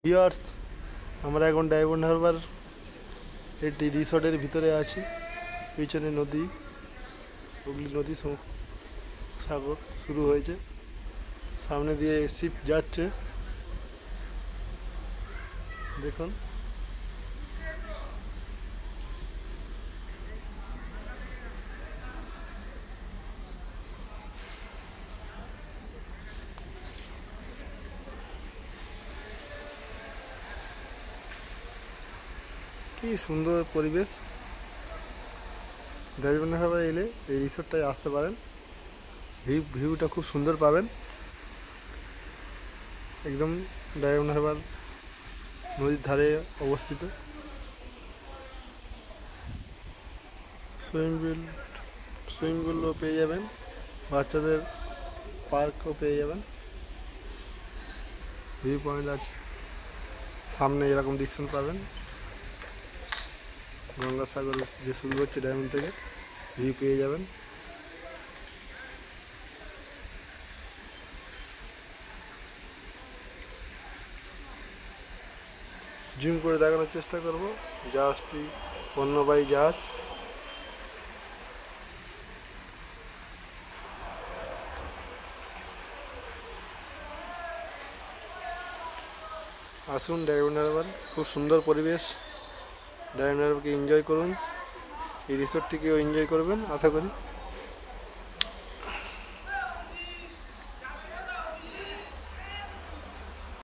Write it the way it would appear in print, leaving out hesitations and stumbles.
Viewers, আমরা এখন diamond Harbour একটি রিসর্টের ভিতরে আছি। পিছনে নদী, হুগলি নদী সাগর শুরু হয়েছে। সামনে দিয়ে শিপ যাচ্ছে, দেখুন। কি সুন্দর পরিবেশ। ডায়মন্ড হারবার এলে এই রিসর্টটায় আসতে পারেন। ভিউটা খুব সুন্দর পাবেন। একদম ডায়মন্ড হারবার নদীর ধারে অবস্থিত। সুইমিং পুলও পেয়ে যাবেন, বাচ্চাদের পার্কও পেয়ে যাবেন। ভিউ পয়েন্ট আছে, সামনে এরকম দৃশ্য পাবেন। গঙ্গাসাগর যে শুরু হচ্ছে ডায়মন্ড থেকে, ভিউ পেয়ে যাবেন। জুম করে দেখানোর চেষ্টা করব। জাহাজটি পণ্যবাহী জাহাজ। আসুন ডায়মন্ড হারবার, খুব সুন্দর পরিবেশ। ডায়মন্ড হারবারকে এনজয় করুন, এই রিসোর্টটিকেও এনজয় করবেন আশা করি।